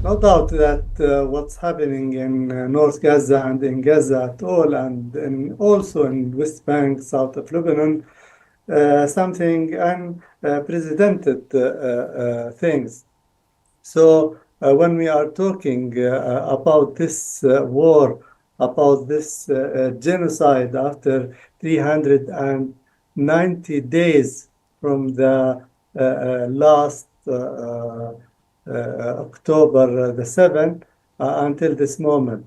No doubt that what's happening in North Gaza and in Gaza at all, and also in West Bank, south of Lebanon, something unprecedented things. So when we are talking about this war, about this genocide after 390 days from the last October the 7th until this moment,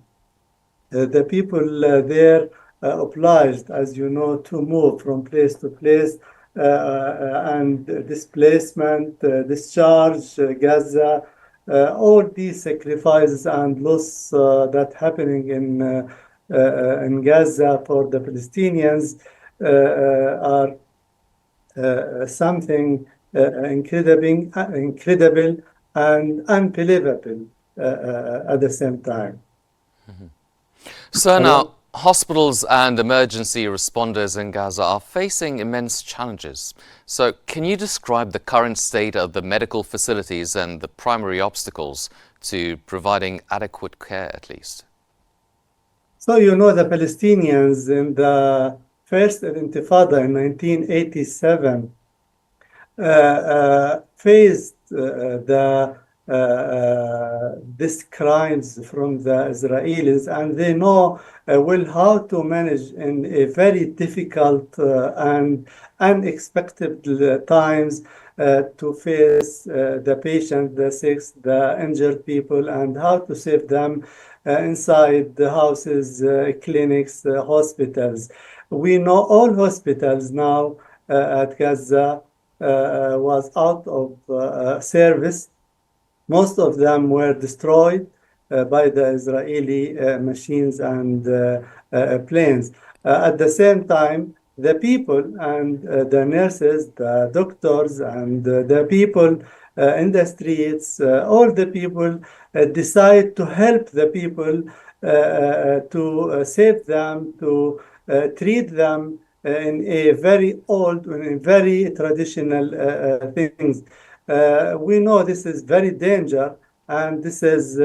the people there obliged, as you know, to move from place to place and displacement, discharge, Gaza, all these sacrifices and loss that happening in Gaza for the Palestinians are something incredible and unbelievable at the same time. So Hello? now, hospitals and emergency responders in Gaza are facing immense challenges. So can you describe the current state of the medical facilities and the primary obstacles to providing adequate care, at least? So, you know, the Palestinians in the first Intifada in 1987 faced these crimes from the Israelis, and they know well how to manage in a very difficult and unexpected times to face the patient, the sick, the injured people, and how to save them inside the houses, clinics, hospitals. We know all hospitals now at Gaza was out of service. Most of them were destroyed by the Israeli machines and planes. At the same time, the people and the nurses, the doctors, and the people in the streets, all the people decide to help the people to save them, to treat them in a very old, in very traditional things. We know this is very danger, and this is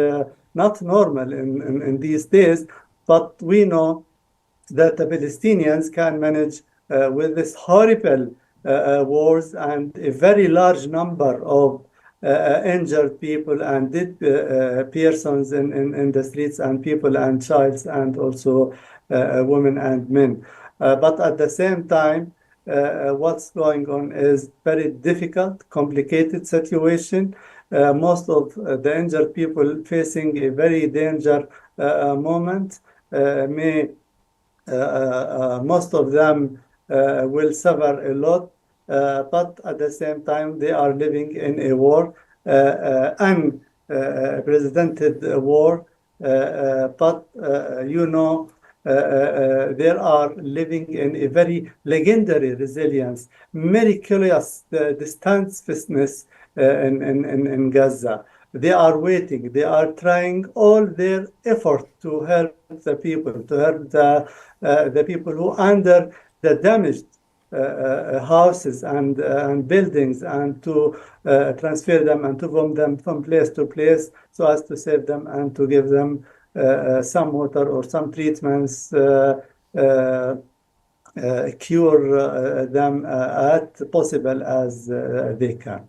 not normal in these days, but we know that the Palestinians can manage with this horrible wars and a very large number of injured people and dead persons in the streets, and people and childs, and also women and men. But at the same time, what's going on is very difficult, complicated situation. Most of the injured people facing a very danger moment. Most of them will suffer a lot, but at the same time, they are living in a war, unprecedented war. But you know, they are living in a very legendary resilience, miraculous distancelessness in Gaza. They are waiting. They are trying all their effort to help the people, to help the people who under the damaged houses and buildings, and to transfer them and to move them from place to place so as to save them and to give them some water or some treatments, cure them as possible as they can.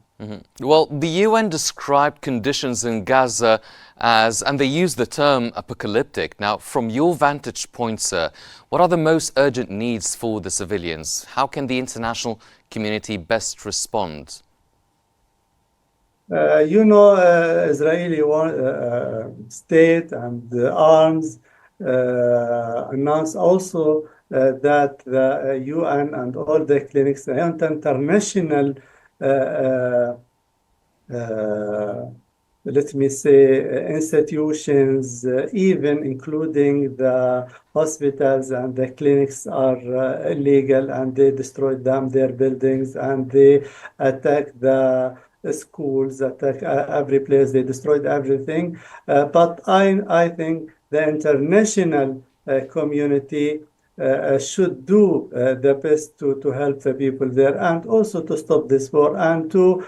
Well, the UN described conditions in Gaza as, and they used the term apocalyptic. Now, from your vantage point, sir, what are the most urgent needs for the civilians? How can the international community best respond? You know, Israeli state and arms announced also that the UN and all the clinics and international, let me say, institutions, even including the hospitals and the clinics, are illegal, and they destroyed them, their buildings, and they attack the schools, attack every place. They destroyed everything. But I think the international community should do the best to help the people there, and also to stop this war, and to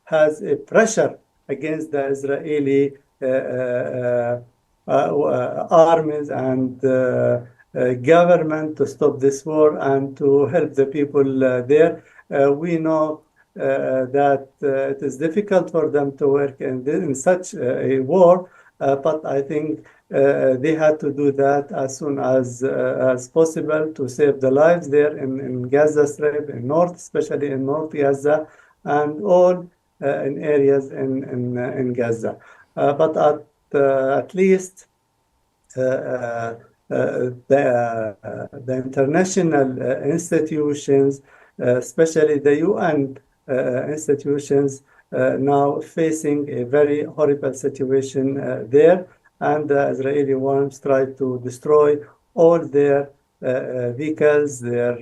has a pressure against the Israeli armies and government to stop this war and to help the people there. We know that it is difficult for them to work in such a war, but I think they had to do that as soon as possible to save the lives there in Gaza Strip, in North, especially in North Gaza, and all in areas in Gaza. But at least the international institutions, especially the UN institutions, now facing a very horrible situation there, and the Israeli arms try to destroy all their vehicles, their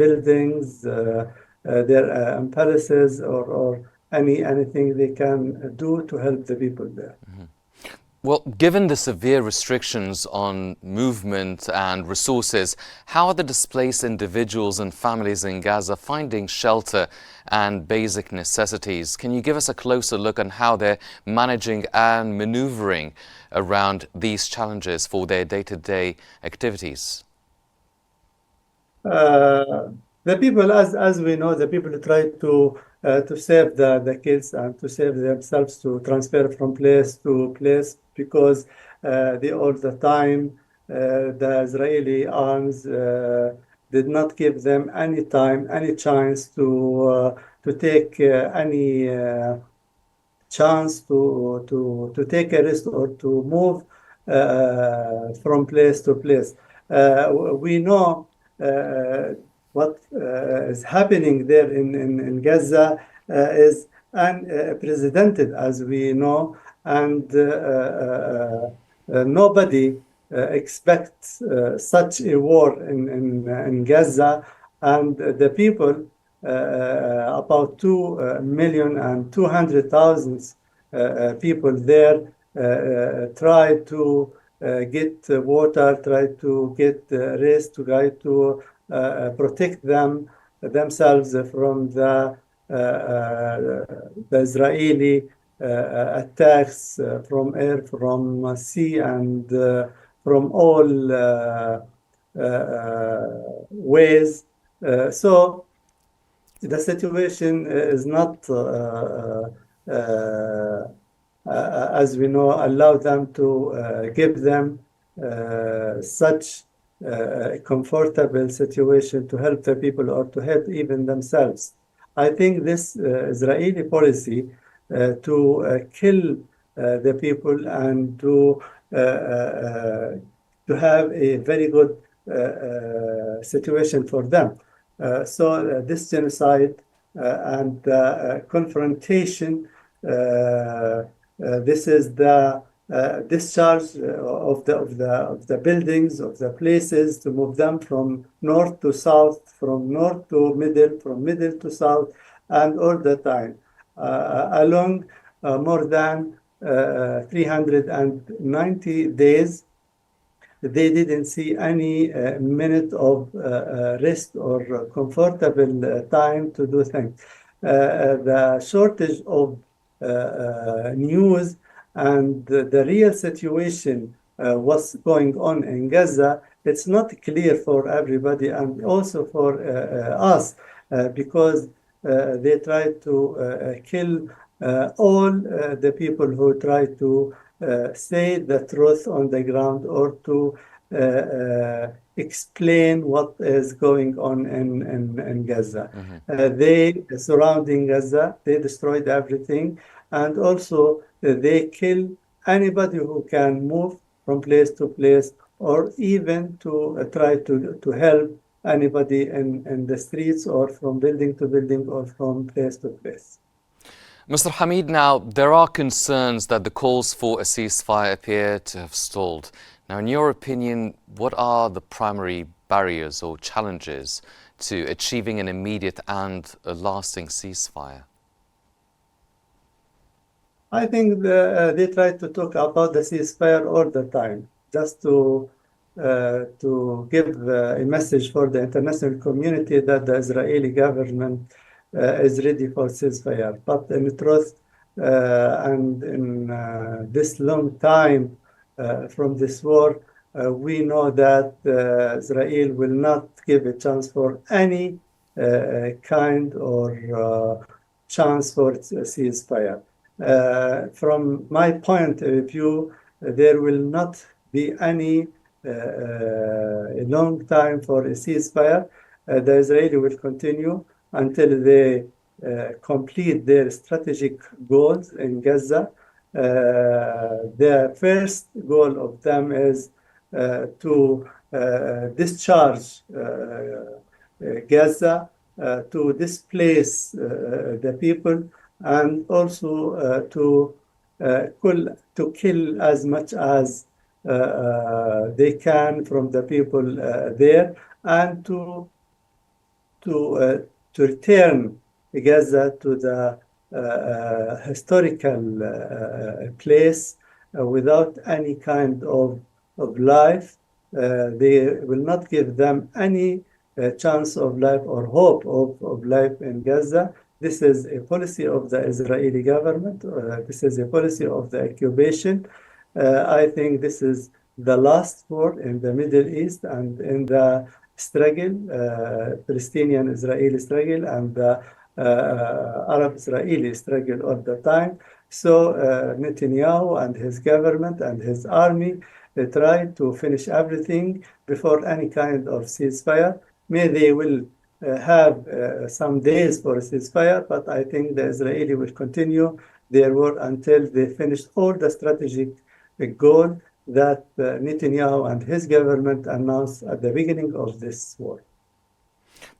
buildings, their palaces, or anything they can do to help the people there. Well, given the severe restrictions on movement and resources, how are the displaced individuals and families in Gaza finding shelter and basic necessities? Can you give us a closer look on how they're managing and maneuvering around these challenges for their day-to-day activities? The people, as we know, the people try to save the kids and to save themselves to transfer from place to place because they all the time the Israeli arms did not give them any time, any chance to take any chance to take a rest or to move from place to place. We know what is happening there in Gaza is unprecedented, as we know, and nobody expects such a war in Gaza, and the people, about 2,200,000 people there, try to get water, try to get rest, to try to protect themselves from the Israeli attacks from air, from sea, and from all ways. So the situation is not, as we know, allow them to give them such a comfortable situation to help the people or to help even themselves. I think this Israeli policy to kill the people and to have a very good situation for them. So this genocide and confrontation, this is the discharge of the buildings, of the places, to move them from north to south, from north to middle, from middle to south, and all the time along more than 390 days. They didn't see any minute of rest or comfortable time to do things. The shortage of news and the real situation, what's going on in Gaza, it's not clear for everybody and also for us because they try to kill all the people who try to say the truth on the ground or to explain what is going on in Gaza. They surrounding Gaza, they destroyed everything, and also they kill anybody who can move from place to place or even to try to help anybody in the streets or from building to building or from place to place. Mr. Hemid, now there are concerns that the calls for a ceasefire appear to have stalled. Now, in your opinion, what are the primary barriers or challenges to achieving an immediate and a lasting ceasefire? I think they try to talk about the ceasefire all the time, just to give a message for the international community that the Israeli government is ready for ceasefire. But in truth, And in this long time from this war, we know that Israel will not give a chance for any kind or chance for ceasefire. From my point of view, there will not be any a long time for a ceasefire. The Israeli will continue until they complete their strategic goals in Gaza. The first goal of them is to discharge Gaza, to displace the people, and also to kill as much as they can from the people there, and to return Gaza to the historical place without any kind of life. They will not give them any chance of life or hope of life in Gaza. This is a policy of the Israeli government. This is a policy of the occupation. I think this is the last war in the Middle East and in the struggle, Palestinian-Israeli struggle, and the Arab-Israeli struggle all the time. So Netanyahu and his government and his army, they try to finish everything before any kind of ceasefire. Maybe they will have some days for a ceasefire, but I think the Israeli will continue their war until they finish all the strategic goal that Netanyahu and his government announced at the beginning of this war.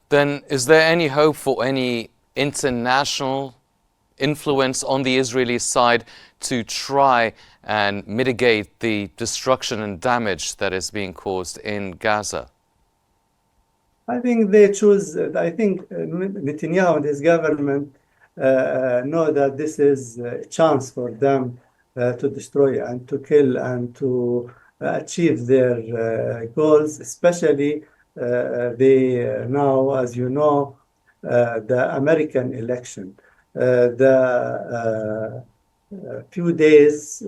Then is there any hope for any international influence on the Israeli side to try and mitigate the destruction and damage that is being caused in Gaza? I think they choose, I think Netanyahu and his government know that this is a chance for them to destroy and to kill and to achieve their goals, especially they now, as you know, the American election. The few days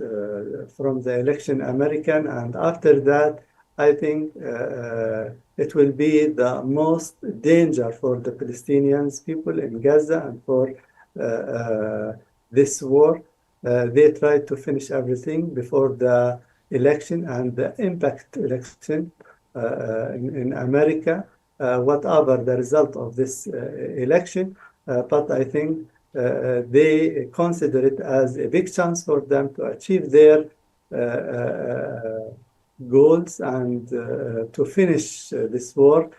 from the election American, and after that, I think it will be the most danger for the Palestinians people in Gaza and for this war. They try to finish everything before the election and the impact election in America, whatever the result of this election. But I think they consider it as a big chance for them to achieve their goals and to finish this war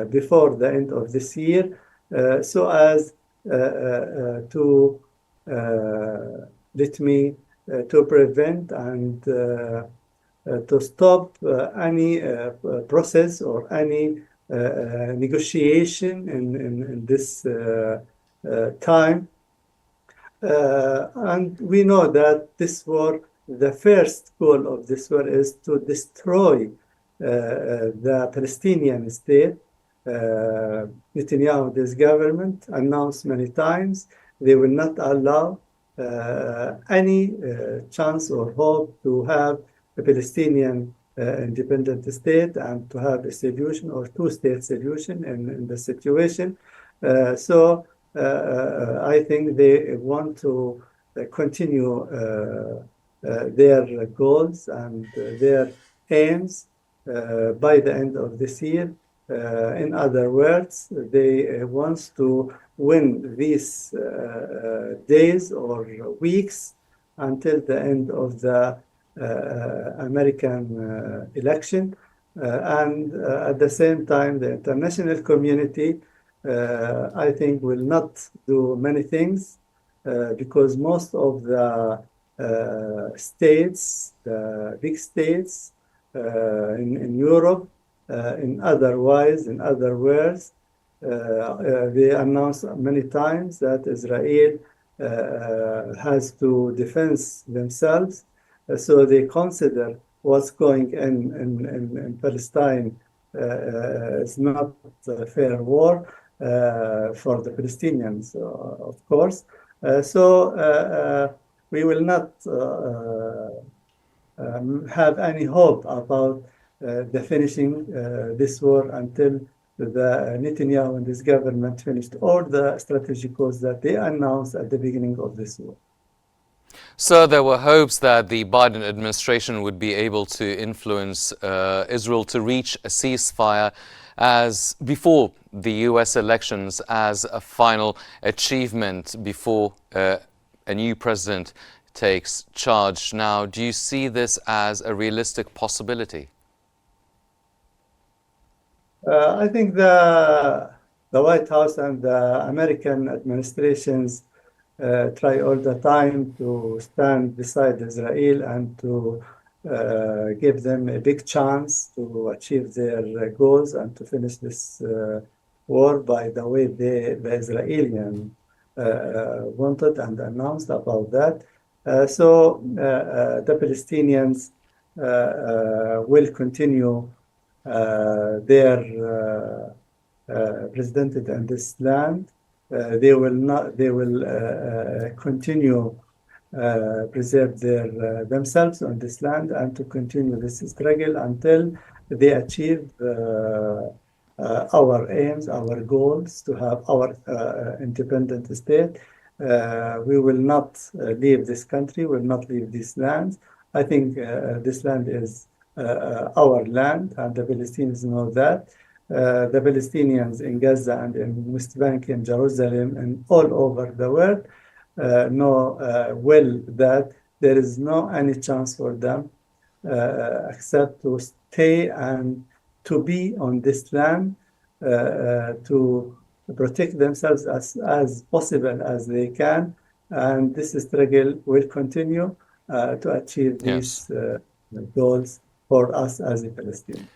before the end of this year, so as to to prevent and to stop any process or any negotiation in this time. And we know that this war, the first goal of this war is to destroy the Palestinian state. Netanyahu, this government, announced many times they will not allow any chance or hope to have a Palestinian independent state and to have a solution or two-state solution in the situation. So I think they want to continue their goals and their aims by the end of this year. In other words, they want to win these days or weeks until the end of the American election. And at the same time, the international community, I think, will not do many things because most of the states, the big states in Europe, in other words, they announced many times that Israel has to defend themselves. So they consider what's going in Palestine is not a fair war for the Palestinians, of course. So we will not have any hope about the finishing this war until the Netanyahu and his government finished all the strategic goals that they announced at the beginning of this war. So there were hopes that the Biden administration would be able to influence Israel to reach a ceasefire as before the US elections as a final achievement before a new president takes charge. Now, do you see this as a realistic possibility? I think the White House and the American administrations try all the time to stand beside Israel and to give them a big chance to achieve their goals and to finish this war by the way the Israelis wanted and announced about that. So the Palestinians will continue their presented in this land. They will not. They will continue preserve their themselves on this land and to continue this struggle until they achieve our aims, our goals to have our independent state. We will not leave this country. Will not leave these lands. I think this land is our land, and the Palestinians know that. The Palestinians in Gaza and in West Bank, in Jerusalem, and all over the world know well that there is no any chance for them except to stay and to be on this land to protect themselves as possible as they can. And this struggle will continue to achieve Yes. these goals for us as a Palestinian.